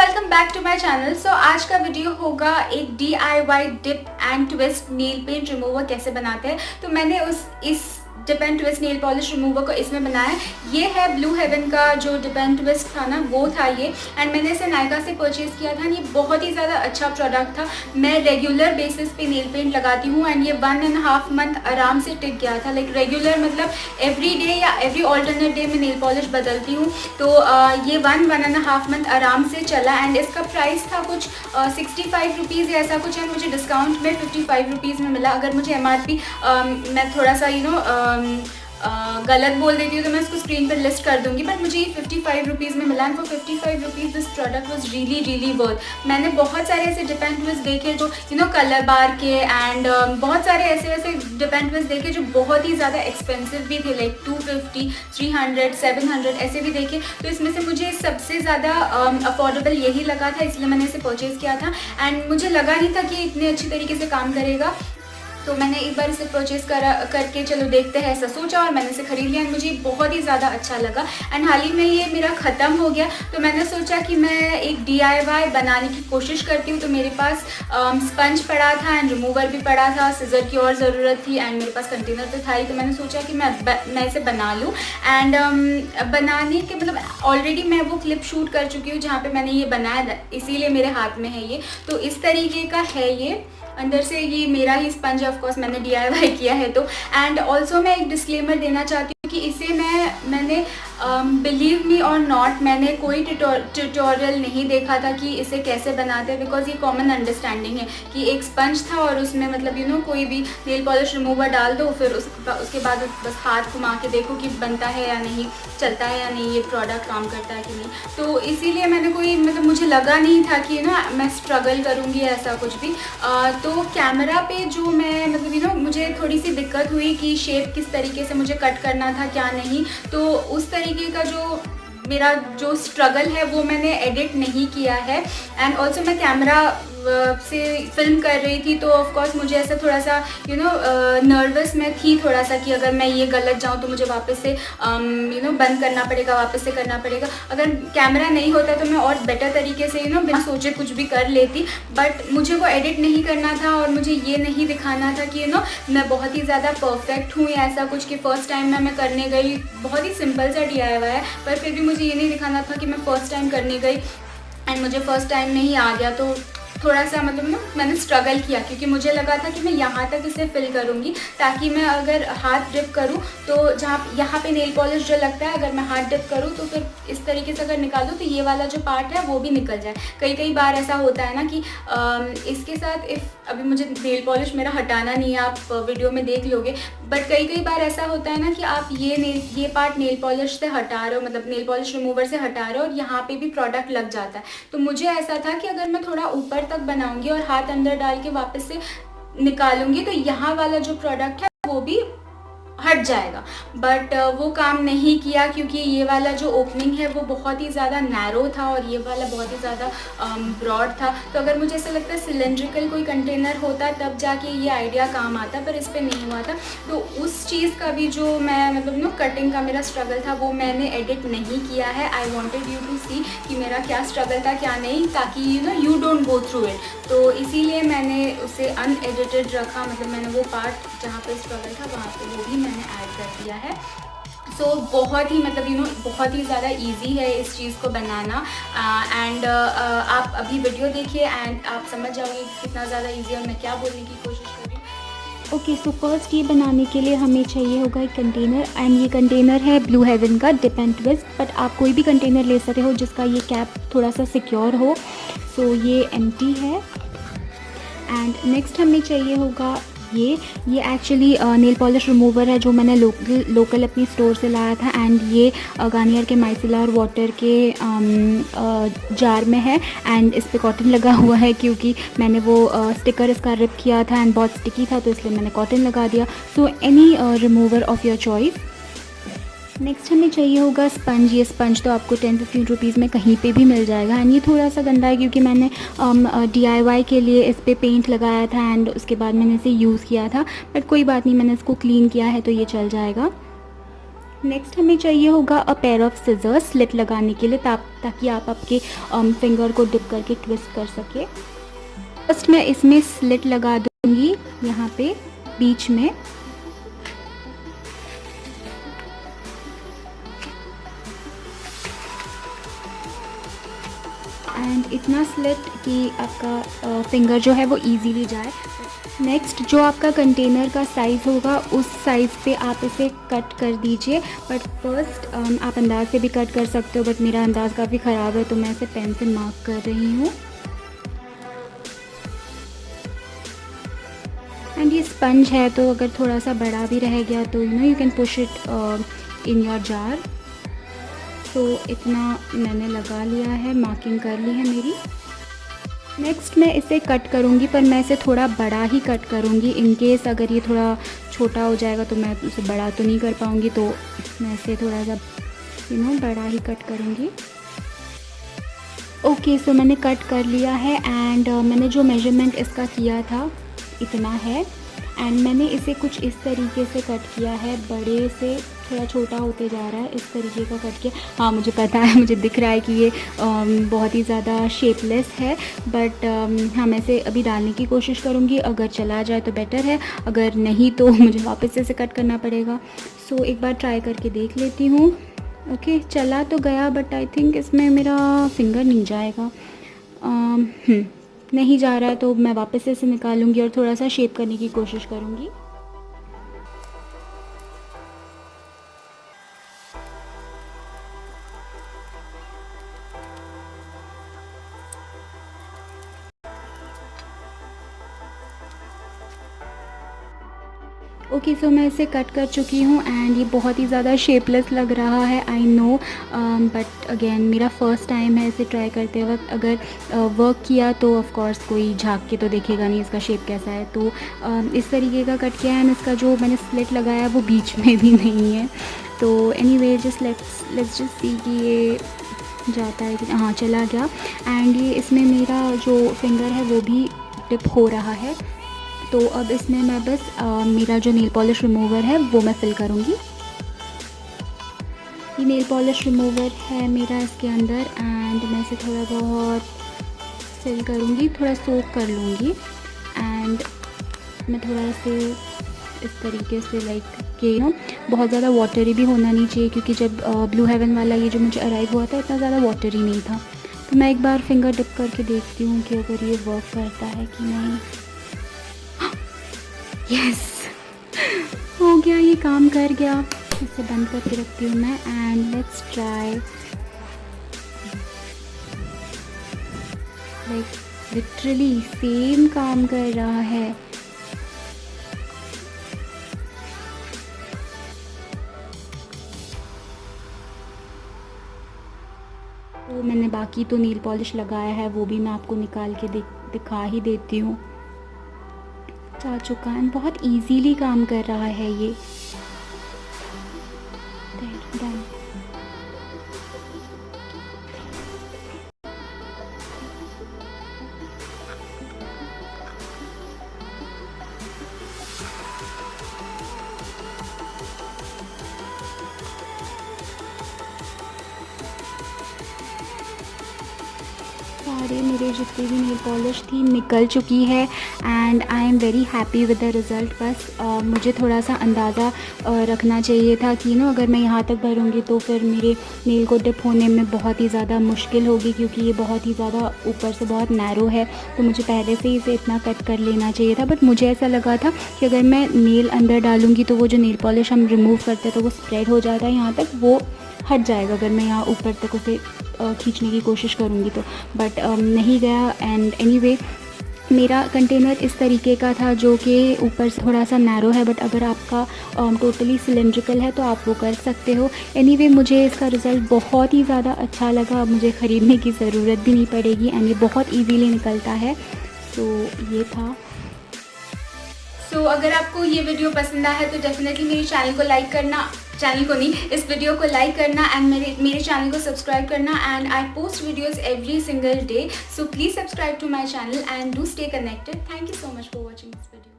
Welcome back to my channel. So आज का video होगा एक DIY dip and twist nail paint remover कैसे बनाते हैं। तो मैंने इस dip and twist nail polish remover को इसमें बनाया है। ये है ब्लू हेवन का जो डिप एंड ट्विस्ट था ना, वो था ये। एंड मैंने इसे नायका से परचेज़ किया था। ये बहुत ही ज़्यादा अच्छा प्रोडक्ट था। मैं रेगुलर बेसिस पे नेल पेंट लगाती हूँ एंड ये 1.5 मंथ आराम से टिक गया था। लाइक रेगुलर मतलब एवरी डे या एवरी ऑल्टरनेट डे में नेल पॉलिश बदलती हूँ। तो ये 1.5 मंथ आराम से चला। एंड इसका प्राइस था कुछ 65 रुपीज़ या ऐसा कुछ है। मुझे डिस्काउंट में 55 रुपीज़ में मिला। अगर मुझे MRP मैं थोड़ा सा गलत बोल देती हूँ तो मैं इसको स्क्रीन पर लिस्ट कर दूँगी, बट मुझे ये 55 रुपीज़ में मिला। And for 55 rupees this product was really worth. मैंने बहुत सारे ऐसे डिप एंड ट्विस्ट देखे जो कलर बार के एंड बहुत सारे ऐसे डिप एंड ट्विस्ट देखे जो बहुत ही ज़्यादा एक्सपेंसिव भी थे, लाइक 250, 300, 700 ऐसे भी देखे। तो इसमें से मुझे सबसे ज़्यादा अफोर्डेबल यही लगा था, इसलिए मैंने इसे परचेज़ किया था। एंड मुझे लगा नहीं था कि इतने अच्छी तरीके से काम करेगा, तो मैंने एक बार इसे परचेज़ करके चलो देखते हैं ऐसा सोचा और मैंने इसे ख़रीद लिया। मुझे बहुत ही ज़्यादा अच्छा लगा। एंड हाल ही में ये मेरा ख़त्म हो गया, तो मैंने सोचा कि मैं एक DIY बनाने की कोशिश करती हूँ। तो मेरे पास स्पंज पड़ा था एंड रिमूवर भी पड़ा था, सिज़र की और ज़रूरत थी एंड मेरे पास कंटेनर तो था ही। तो मैंने सोचा कि मैं इसे बना लूँ। एंड बनाने के मतलब ऑलरेडी मैं वो क्लिप शूट कर चुकी हूँ जहाँ पर मैंने ये बनाया, इसीलिए मेरे हाथ में है ये। तो इस तरीके का है ये। अंदर से ये मेरा ही स्पंज है, ऑफकोर्स मैंने DIY किया है। तो एंड ऑल्सो मैं एक डिस्क्लेमर देना चाहती हूँ कि इसे मैंने बिलीव मी और नॉट, मैंने कोई ट्यूटोरियल नहीं देखा था कि इसे कैसे बनाते हैं। बिकॉज ये कॉमन अंडरस्टैंडिंग है कि एक स्पंज था और उसमें मतलब कोई भी नेल पॉलिश रिमूवर डाल दो, फिर उसके बाद बस हाथ घुमा के देखो कि बनता है या नहीं, चलता है या नहीं, ये प्रोडक्ट काम करता है कि नहीं। तो इसीलिए मैंने कोई मतलब मुझे लगा नहीं था कि मैं स्ट्रगल करूँगी ऐसा कुछ भी। तो कैमरा पे जो मैं मतलब मुझे थोड़ी सी दिक्कत हुई कि शेप किस तरीके से मुझे कट करना था क्या नहीं। तो उस तरीके का जो मेरा जो स्ट्रगल है वो मैंने एडिट नहीं किया है। एंड ऑल्सो मैं कैमरा से फिल्म कर रही थी, तो ऑफ कोर्स मुझे ऐसा थोड़ा सा नर्वस मैं थी थोड़ा सा कि अगर मैं ये गलत जाऊँ तो मुझे वापस से बंद करना पड़ेगा, वापस से करना पड़ेगा। अगर कैमरा नहीं होता तो मैं और बेटर तरीके से बिना सोचे कुछ भी कर लेती, बट मुझे वो एडिट नहीं करना था और मुझे ये नहीं दिखाना था कि मैं बहुत ही ज़्यादा परफेक्ट हूँ या ऐसा कुछ कि फ़र्स्ट टाइम मैं करने गई। बहुत ही सिंपल सा DIY है, पर फिर भी मुझे ये नहीं दिखाना था कि मैं फ़र्स्ट टाइम करने गई एंड मुझे फ़र्स्ट टाइम में ही आ गया। तो थोड़ा सा मतलब मैंने स्ट्रगल किया, क्योंकि मुझे लगा था कि मैं यहाँ तक इसे फिल करूँगी ताकि मैं अगर हाथ डिप करूँ तो जहाँ यहाँ पे नेल पॉलिश जो लगता है, अगर मैं हाथ डिप करूँ तो फिर इस तरीके से अगर निकालूँ तो ये वाला जो पार्ट है वो भी निकल जाए। कई बार ऐसा होता है ना कि इसके साथ अभी मुझे नेल पॉलिश मेरा हटाना नहीं है, आप वीडियो में देख लोगे, बट कई बार ऐसा होता है ना कि आप ये पार्ट नेल पॉलिश से हटा रहे हो, मतलब नेल पॉलिश रिमूवर से हटा रहे हो और यहाँ पे भी प्रोडक्ट लग जाता है। तो मुझे ऐसा था कि अगर मैं थोड़ा ऊपर तक बनाऊंगी और हाथ अंदर डाल के वापस से निकालूंगी तो यहाँ वाला जो प्रोडक्ट है वो भी हट जाएगा, बट वो काम नहीं किया, क्योंकि ये वाला जो ओपनिंग है वो बहुत ही ज़्यादा नैरो था और ये वाला बहुत ही ज़्यादा ब्रॉड था। तो अगर मुझे ऐसा लगता है सिलेंड्रिकल कोई कंटेनर होता तब जाके ये आइडिया काम आता, पर इस पर नहीं हुआ था। तो उस चीज़ का भी जो मैं मतलब कटिंग का मेरा स्ट्रगल था वो मैंने एडिट नहीं किया है। आई वॉन्टेड यू टू सी कि मेरा क्या स्ट्रगल था क्या नहीं, ताकि you don't go through it. तो इसीलिए मैंने उसे अनएडिटेड रखा, मतलब मैंने वो पार्ट जहाँ पर स्ट्रगल था वहाँ पर वो भी मैंने ऐड कर दिया है। सो बहुत ही मतलब बहुत ही ज़्यादा इजी है इस चीज़ को बनाना। एंड आप अभी वीडियो देखिए एंड आप समझ जाओगे कितना ज़्यादा इजी है और मैं क्या बोलने की कोशिश कर रही हूँ। ओके, सो फर्स्ट ये बनाने के लिए हमें चाहिए होगा एक कंटेनर, एंड ये कंटेनर है ब्लू हेवन का डिप एंड ट्विस्ट, बट आप कोई भी कंटेनर ले सकते हो जिसका ये कैप थोड़ा सा सिक्योर हो। सो ये एम्प्टी है। एंड नेक्स्ट हमें चाहिए होगा ये एक्चुअली नेल पॉलिश रिमूवर है जो मैंने लोकल अपनी स्टोर से लाया था। एंड ये गार्नियर के माइसिलर वाटर के जार में है एंड इस पे कॉटन लगा हुआ है, क्योंकि मैंने वो स्टिकर इसका रिप किया था एंड बहुत स्टिकी था तो इसलिए मैंने कॉटन लगा दिया। So any remover of your choice. Next हमें चाहिए होगा स्पंज। ये स्पंज तो आपको 10-15 रुपीज़ में कहीं पे भी मिल जाएगा। एंड ये थोड़ा सा गंदा है क्योंकि मैंने DIY के लिए इस पर पेंट लगाया था एंड उसके बाद मैंने इसे यूज़ किया था, बट कोई बात नहीं, मैंने इसको क्लीन किया है तो ये चल जाएगा। नेक्स्ट हमें चाहिए होगा a pair of scissors slit लगाने के लिए, ताकि आप आपके फिंगर को डिप करके ट्विस्ट कर सके। फर्स्ट मैं इसमें स्लिट लगा दूंगी यहाँ पे बीच में। एंड इतना स्लिट कि आपका फिंगर जो है वो इजीली जाए। नेक्स्ट जो आपका कंटेनर का साइज़ होगा उस साइज़ पे आप इसे कट कर दीजिए। बट फर्स्ट आप अंदाज से भी कट कर सकते हो, बट मेरा अंदाज़ काफ़ी ख़राब है तो मैं इसे पेन से मार्क कर रही हूँ। एंड ये स्पंज है तो अगर थोड़ा सा बड़ा भी रह गया तो you can push it in your jar. तो इतना मैंने लगा लिया है, मार्किंग कर ली है मेरी। नेक्स्ट मैं इसे कट करूँगी, पर मैं इसे थोड़ा बड़ा ही कट करूँगी। इन केस अगर ये थोड़ा छोटा हो जाएगा तो मैं उसे बड़ा तो नहीं कर पाऊँगी, तो मैं इसे थोड़ा सा बड़ा ही कट करूँगी। ओके, सो मैंने कट कर लिया है एंड मैंने जो मेजरमेंट इसका किया था इतना है। एंड मैंने इसे कुछ इस तरीके से कट किया है, बड़े से थोड़ा छोटा होते जा रहा है, इस तरीके का कट किया। हाँ, मुझे पता है, मुझे दिख रहा है कि ये बहुत ही ज़्यादा शेपलेस है, बट हाँ मैं इसे अभी डालने की कोशिश करूँगी। अगर चला जाए तो बेटर है, अगर नहीं तो मुझे वापस से इसे कट करना पड़ेगा। सो एक बार ट्राई करके देख लेती हूँ। ओके, चला तो गया, बट आई थिंक इसमें मेरा फिंगर नहीं जाएगा। नहीं जा रहा है तो मैं वापस से इसे निकालूंगी और थोड़ा सा शेप करने की कोशिश करूँगी। ओके, सो मैं इसे कट कर चुकी हूँ एंड ये बहुत ही ज़्यादा शेपलेस लग रहा है, आई नो, बट अगेन मेरा फ़र्स्ट टाइम है इसे ट्राई करते वक्त। अगर वर्क किया तो ऑफ कोर्स कोई झाँक के तो देखेगा नहीं इसका शेप कैसा है। तो इस तरीके का कट किया है एंड इसका जो मैंने स्लिट लगाया वो बीच में भी नहीं है। तो anyway, just let's just see कि ये जाता है कि हाँ, चला गया। एंड ये इसमें मेरा जो फिंगर है वो भी डिप हो रहा है। तो अब इसमें मैं बस मेरा जो नेल पॉलिश रिमूवर है वो मैं फ़िल करूँगी। ये नेल पॉलिश रिमूवर है मेरा इसके अंदर एंड मैं इसे थोड़ा बहुत फिल करूँगी, थोड़ा सोक कर लूँगी। एंड मैं थोड़ा से इस तरीके से लाइक कि बहुत ज़्यादा वाटरी भी होना नहीं चाहिए, क्योंकि जब ब्लू हेवन वाला ये जो मुझे अराइव हुआ था इतना ज़्यादा वाटरी नहीं था। तो मैं एक बार फिंगर डिप करके देखती हूँ कि अगर ये वर्क करता है कि नहीं। यस, हो गया, ये काम कर गया। इसे बंद करके रखती हूँ मैं and let's try. Like literally same काम कर रहा है। तो मैंने बाकी तो नील पॉलिश लगाया है, वो भी मैं आपको निकाल के दिखा ही देती हूँ। जा चुका है, बहुत इजीली काम कर रहा है ये। डन। सारे मेरे जितनी भी नेल पॉलिश थी निकल चुकी है and I am very happy with the result. बस मुझे थोड़ा सा अंदाज़ा रखना चाहिए था कि अगर मैं यहाँ तक भरूँगी तो फिर मेरे नेल को डिप होने में बहुत ही ज़्यादा मुश्किल होगी, क्योंकि ये बहुत ही ज़्यादा ऊपर से बहुत नैरो है। तो मुझे पहले से ही इसे इतना कट कर लेना चाहिए था, बट मुझे ऐसा लगा था कि अगर मैं नेल अंदर डालूँगी तो वो जो नेल पॉलिश हम रिमूव करते हैं तो वो स्प्रेड हो जाता है यहाँ तक, वो हट जाएगा अगर मैं यहाँ ऊपर तक उसे खींचने की कोशिश करूँगी तो। बट नहीं गया। एंड एनीवे, मेरा कंटेनर इस तरीके का था जो कि ऊपर से थोड़ा सा नैरो है, बट अगर आपका टोटली सिलेंड्रिकल है तो आप वो कर सकते हो। एनीवे, मुझे इसका रिज़ल्ट बहुत ही ज़्यादा अच्छा लगा। अब मुझे ख़रीदने की ज़रूरत भी नहीं पड़ेगी एंड ये बहुत ईजीली निकलता है। तो ये था। सो अगर आपको ये वीडियो पसंद आया है तो डेफिनेटली मेरे चैनल को लाइक करना, चैनल को नहीं, इस वीडियो को लाइक करना एंड मेरे चैनल को सब्सक्राइब करना। And I post videos every single day, so please subscribe to my channel and do stay connected. Thank you so much for watching this video.